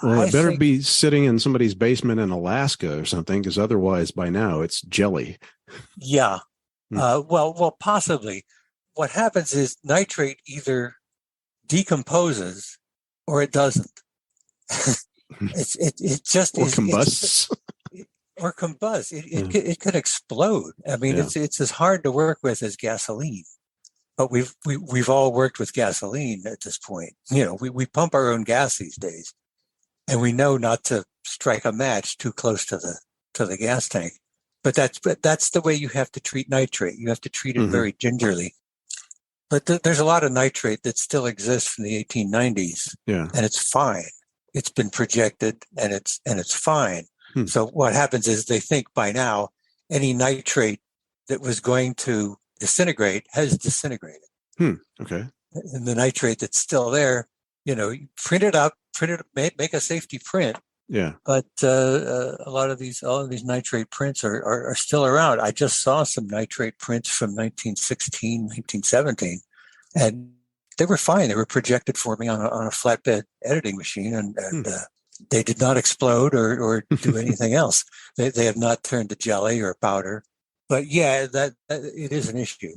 well, it better be sitting in somebody's basement in Alaska or something, because otherwise by now it's jelly. Yeah. Well, possibly. What happens is nitrate either decomposes or it doesn't. it just or combusts. Or combust. It could explode. I mean, it's as hard to work with as gasoline. but we've all worked with gasoline at this point. We pump our own gas these days, and we know not to strike a match too close to the gas tank. But that's the way you have to treat nitrate. You have to treat it very gingerly. But there's a lot of nitrate that still exists from the 1890s, and it's fine. It's been projected, and it's fine. So what happens is they think by now any nitrate that was going to disintegrate has disintegrated. Okay. And the nitrate that's still there, you print it up, make a safety print. Yeah. But all of these nitrate prints are still around. I just saw some nitrate prints from 1916, 1917, and they were fine. They were projected for me on a flatbed editing machine, and they did not explode or do anything else. They have not turned to jelly or powder. But yeah, that it is an issue.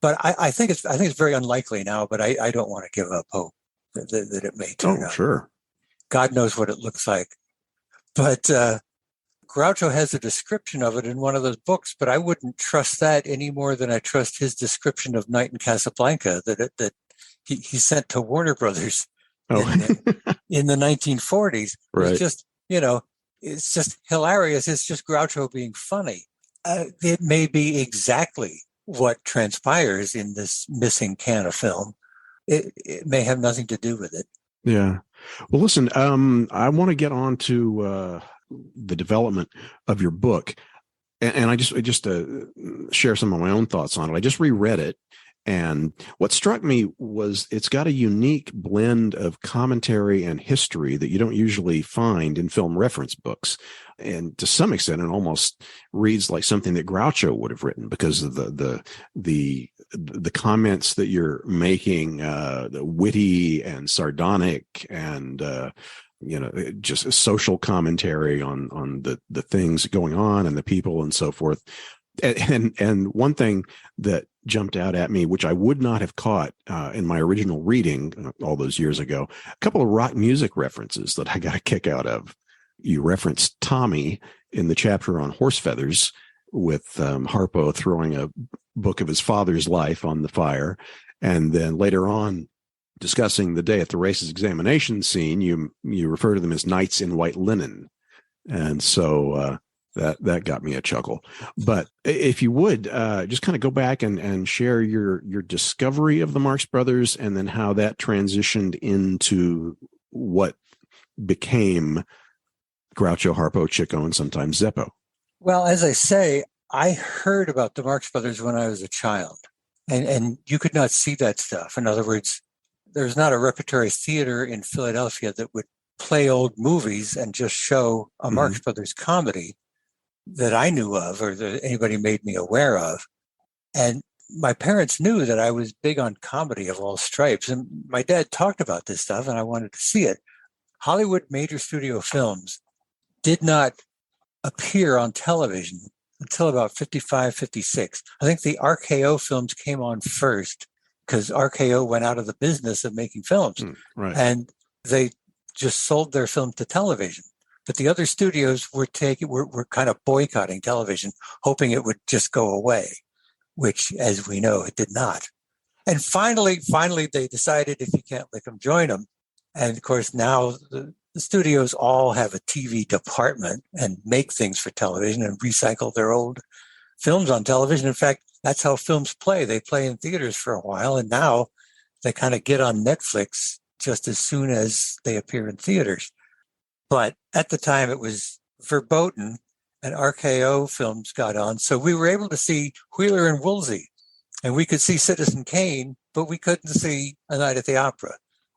But I think it's very unlikely now. But I don't want to give up hope that it may turn out. Sure. God knows what it looks like. But Groucho has a description of it in one of those books, but I wouldn't trust that any more than I trust his description of Night in Casablanca that he sent to Warner Brothers in the 1940s. Right. It's just, it's just hilarious. It's just Groucho being funny. It may be exactly what transpires in this missing can of film. It may have nothing to do with it. Yeah. Well, listen, I want to get on to the development of your book. And I just share some of my own thoughts on it. I just reread it. And what struck me was it's got a unique blend of commentary and history that you don't usually find in film reference books. And to some extent, it almost reads like something that Groucho would have written because of the comments that you're making, the witty and sardonic and, just a social commentary on the things going on and the people and so forth. And one thing that jumped out at me, which I would not have caught in my original reading all those years ago, a couple of rock music references that I got a kick out of. You referenced Tommy in the chapter on horse feathers with Harpo throwing a book of his father's life on the fire. And then later on, discussing the day at the races examination scene, you refer to them as knights in white linen. And so that got me a chuckle. But if you would just kind of go back and share your discovery of the Marx Brothers and then how that transitioned into what became Groucho, Harpo, Chico, and sometimes Zeppo. Well, as I say, I heard about the Marx Brothers when I was a child, and you could not see that stuff. In other words, there's not a repertory theater in Philadelphia that would play old movies and just show a Marx Brothers comedy that I knew of or that anybody made me aware of. And my parents knew that I was big on comedy of all stripes. And my dad talked about this stuff and I wanted to see it. Hollywood major studio films did not appear on television until about 55, 56. I think the RKO films came on first because RKO went out of the business of making films. Right. And they just sold their film to television. But the other studios were kind of boycotting television, hoping it would just go away, which, as we know, it did not. And finally, they decided if you can't lick them, join them. And of course, now the studios all have a TV department and make things for television and recycle their old films on television. In fact, that's how films play. They play in theaters for a while, and now they kind of get on Netflix just as soon as they appear in theaters. But at the time, it was verboten, and RKO films got on. So we were able to see Wheeler and Woolsey, and we could see Citizen Kane, but we couldn't see A Night at the Opera.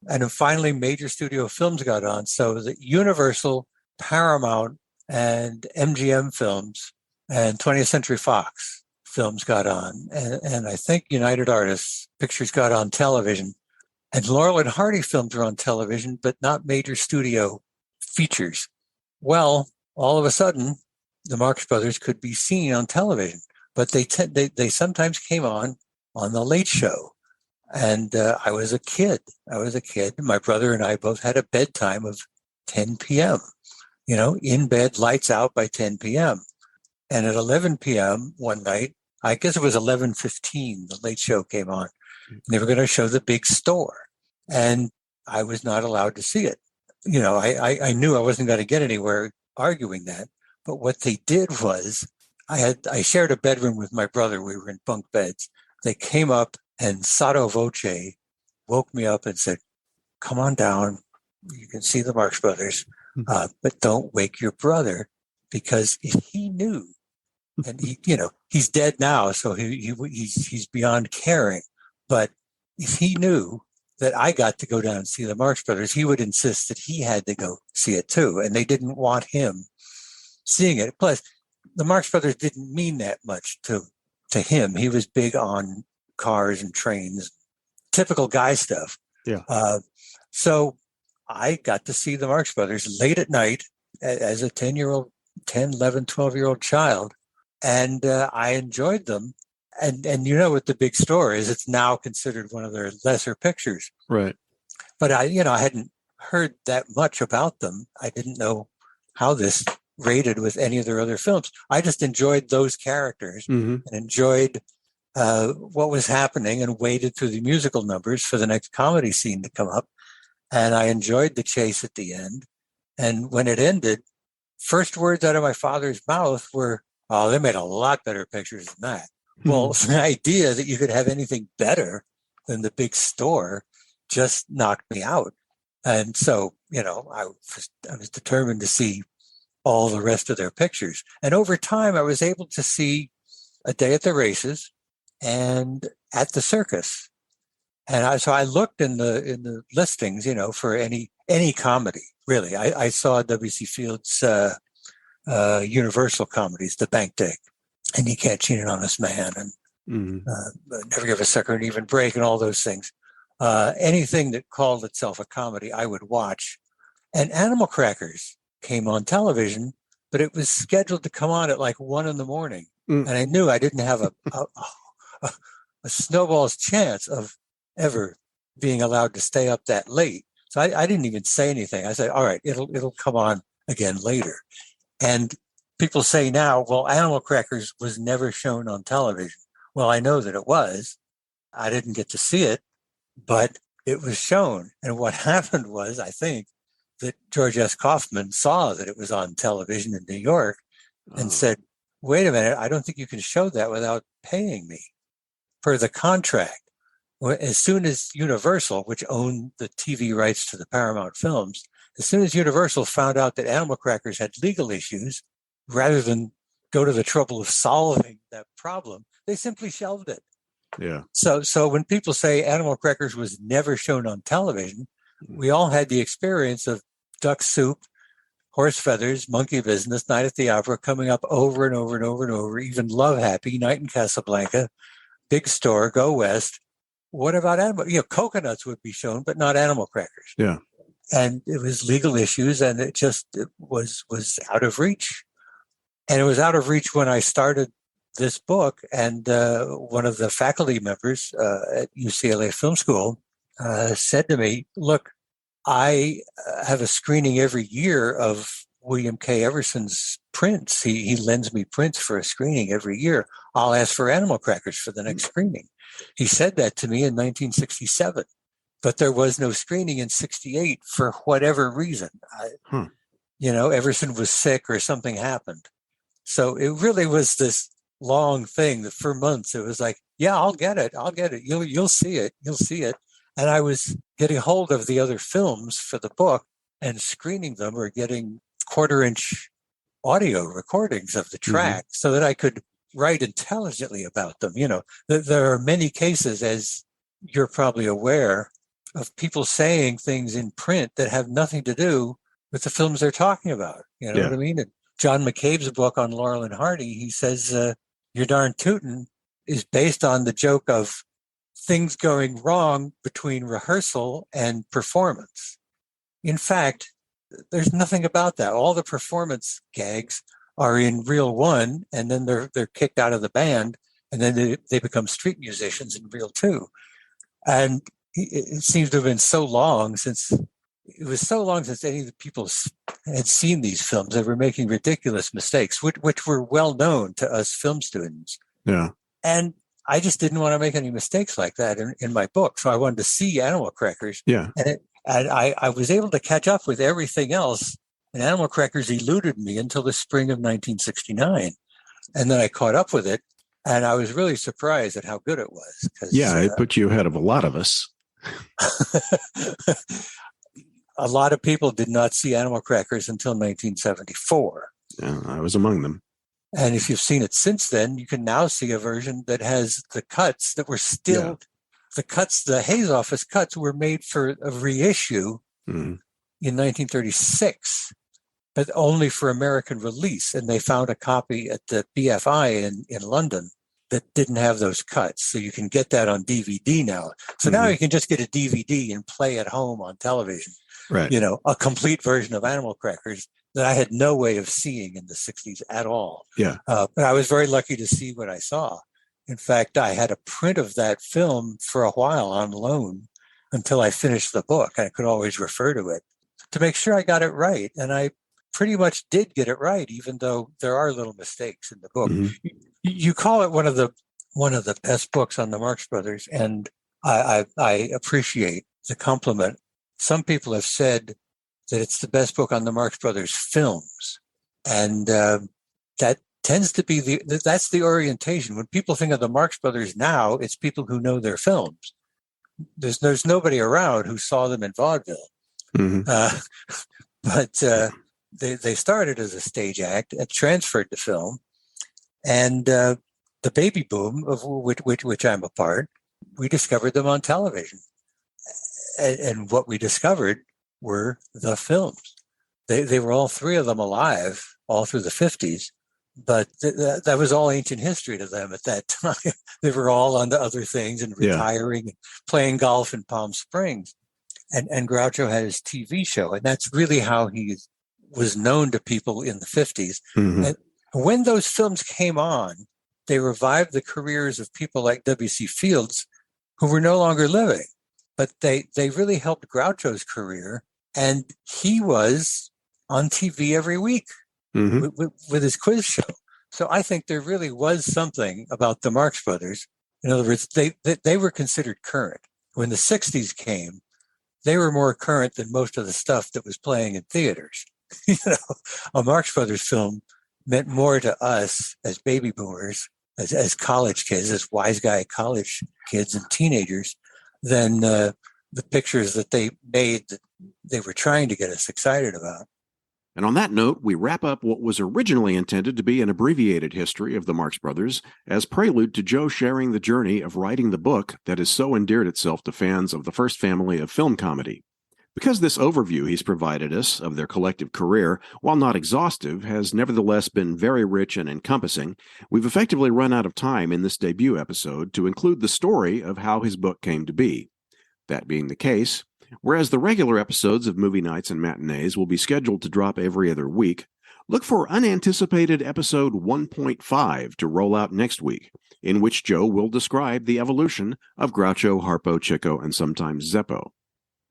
And then finally, major studio films got on. So the Universal, Paramount, and MGM films and 20th Century Fox films got on. And I think United Artists Pictures got on television. And Laurel and Hardy films were on television, but not major studio features. Well, all of a sudden, the Marx Brothers could be seen on television, but they sometimes came on The Late Show. And I was a kid. My brother and I both had a bedtime of 10 p.m., in bed, lights out by 10 p.m. And at 11 p.m. one night, I guess it was 11:15, The Late Show came on. They were going to show the big store, and I was not allowed to see it. I knew I wasn't going to get anywhere arguing that. But what they did was, I shared a bedroom with my brother. We were in bunk beds. They came up and sotto voce woke me up and said, "Come on down. You can see the Marx Brothers, but don't wake your brother, because if he knew," and he's dead now, so he's beyond caring. But if he knew that I got to go down and see the Marx Brothers, he would insist that he had to go see it too, and they didn't want him seeing it. Plus, the Marx Brothers didn't mean that much to him. He was big on cars and trains, typical guy stuff. Yeah. So I got to see the Marx Brothers late at night as a 10, 11, 12-year-old child. And I enjoyed them. And what the big store is, it's now considered one of their lesser pictures. Right. But I hadn't heard that much about them. I didn't know how this rated with any of their other films. I just enjoyed those characters and enjoyed what was happening, and waited through the musical numbers for the next comedy scene to come up. And I enjoyed the chase at the end. And when it ended, first words out of my father's mouth were, "Oh, they made a lot better pictures than that." Well, the idea that you could have anything better than the big store just knocked me out. And so, I was determined to see all the rest of their pictures. And over time, I was able to see A Day at the Races and At the Circus. And so I looked in the listings, for any comedy, really. I saw W.C. Fields' Universal comedies, The Bank Dig, and You Can't Cheat an Honest Man, and Never Give a Sucker an Even Break, and all those things. Anything that called itself a comedy, I would watch. And Animal Crackers came on television, but it was scheduled to come on at like 1 a.m. And I knew I didn't have a snowball's chance of ever being allowed to stay up that late. So I didn't even say anything. I said, all right, it'll come on again later. And people say now, well, Animal Crackers was never shown on television. Well, I know that it was. I didn't get to see it, but it was shown. And what happened was, I think, that George S. Kaufman saw that it was on television in New York and said, wait a minute, I don't think you can show that without paying me per the contract. As soon as Universal, which owned the TV rights to the Paramount films, as soon as Universal found out that Animal Crackers had legal issues, rather than go to the trouble of solving that problem, they simply shelved it. Yeah. So when people say Animal Crackers was never shown on television, we all had the experience of Duck Soup, Horse Feathers, Monkey Business, Night at the Opera coming up over and over and over and over, even Love Happy, Night in Casablanca, Big Store, Go West. What about animal? Coconuts would be shown, but not Animal Crackers. Yeah. And it was legal issues, and it was out of reach. And it was out of reach when I started this book. And one of the faculty members at UCLA Film School said to me, look, I have a screening every year of William K. Everson's prints. He lends me prints for a screening every year. I'll ask for Animal Crackers for the next screening. He said that to me in 1967, but there was no screening in 68 for whatever reason. Everson was sick or something happened. So it really was this long thing that for months it was like, yeah, I'll get it. You'll see it. And I was getting hold of the other films for the book and screening them, or getting 1/4-inch audio recordings of the track so that I could write intelligently about them. There are many cases, as you're probably aware, of people saying things in print that have nothing to do with the films they're talking about. You know what I mean? And John McCabe's book on Laurel and Hardy, he says, You're Darn Tootin' is based on the joke of things going wrong between rehearsal and performance. In fact, there's nothing about that. All the performance gags are in reel 1, and then they're kicked out of the band, and then they become street musicians in reel 2. And it seems to have been so long since any of the people had seen these films. They were making ridiculous mistakes, which were well known to us film students. Yeah. And I just didn't want to make any mistakes like that in my book. So I wanted to see Animal Crackers. Yeah. And I was able to catch up with everything else. And Animal Crackers eluded me until the spring of 1969. And then I caught up with it. And I was really surprised at how good it was. Yeah, it put you ahead of a lot of us. A lot of people did not see Animal Crackers until 1974. Yeah, I was among them. And if you've seen it since then, you can now see a version that has the cuts that were still, the Hayes Office cuts were made for a reissue in 1936, but only for American release. And they found a copy at the BFI in London that didn't have those cuts. So you can get that on DVD now. So now you can just get a DVD and play at home on television. Right. A complete version of Animal Crackers that I had no way of seeing in the 60s at all. Yeah. But I was very lucky to see what I saw. In fact, I had a print of that film for a while on loan until I finished the book. I could always refer to it to make sure I got it right. And I pretty much did get it right, even though there are little mistakes in the book. You call it one of the best books on the Marx Brothers, and I appreciate the compliment. Some people have said that it's the best book on the Marx Brothers films. And that tends to be that's the orientation. When people think of the Marx Brothers now, it's people who know their films. There's nobody around who saw them in vaudeville. But they started as a stage act and transferred to film. And the baby boom, of which I'm a part, we discovered them on television. And what we discovered were the films. They were all three of them alive all through the 50s, but that was all ancient history to them at that time. They were all on to other things and retiring and playing golf in Palm Springs. And Groucho had his TV show, and that's really how he was known to people in the 50s. And when those films came on, they revived the careers of people like W.C. Fields, who were no longer living. But they really helped Groucho's career, and he was on TV every week with his quiz show. So I think there really was something about the Marx Brothers. In other words, they were considered current. When the 60s came, they were more current than most of the stuff that was playing in theaters. A Marx Brothers film meant more to us as baby boomers, as college kids, as wise guy college kids and teenagers, than the pictures that they made that they were trying to get us excited about. And on that note, we wrap up what was originally intended to be an abbreviated history of the Marx Brothers as prelude to Joe sharing the journey of writing the book that has so endeared itself to fans of the first family of film comedy. Because this overview he's provided us of their collective career, while not exhaustive, has nevertheless been very rich and encompassing, we've effectively run out of time in this debut episode to include the story of how his book came to be. That being the case, whereas the regular episodes of Movie Nights and Matinees will be scheduled to drop every other week, look for unanticipated episode 1.5 to roll out next week, in which Joe will describe the evolution of Groucho, Harpo, Chico, and sometimes Zeppo.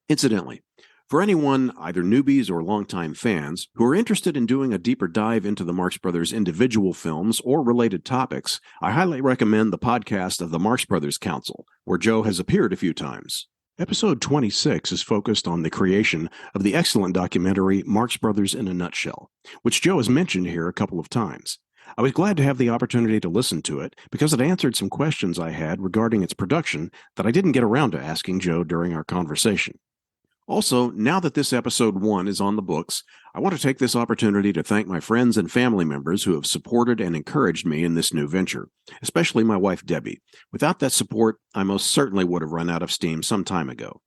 Incidentally, for anyone, either newbies or longtime fans, who are interested in doing a deeper dive into the Marx Brothers' individual films or related topics, I highly recommend the podcast of the Marx Brothers Council, where Joe has appeared a few times. Episode 26 is focused on the creation of the excellent documentary Marx Brothers in a Nutshell, which Joe has mentioned here a couple of times. I was glad to have the opportunity to listen to it because it answered some questions I had regarding its production that I didn't get around to asking Joe during our conversation. Also, now that this episode 1 is on the books, I want to take this opportunity to thank my friends and family members who have supported and encouraged me in this new venture, especially my wife, Debbie. Without that support, I most certainly would have run out of steam some time ago.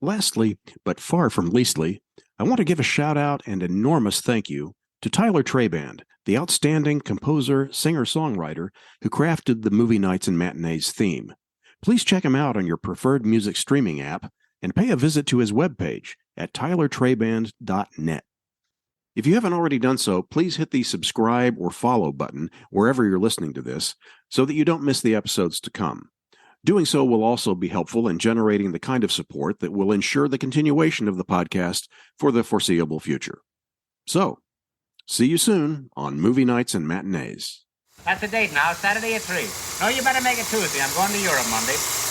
Lastly, but far from leastly, I want to give a shout-out and enormous thank you to Tyler Traband, the outstanding composer, singer-songwriter who crafted the Movie Nights and Matinees theme. Please check him out on your preferred music streaming app, and pay a visit to his webpage at tylertraband.net. If you haven't already done so, please hit the subscribe or follow button wherever you're listening to this so that you don't miss the episodes to come. Doing so will also be helpful in generating the kind of support that will ensure the continuation of the podcast for the foreseeable future. So, see you soon on Movie Nights and Matinees. That's the date now, Saturday at 3. No, you better make it Tuesday. I'm going to Europe Monday.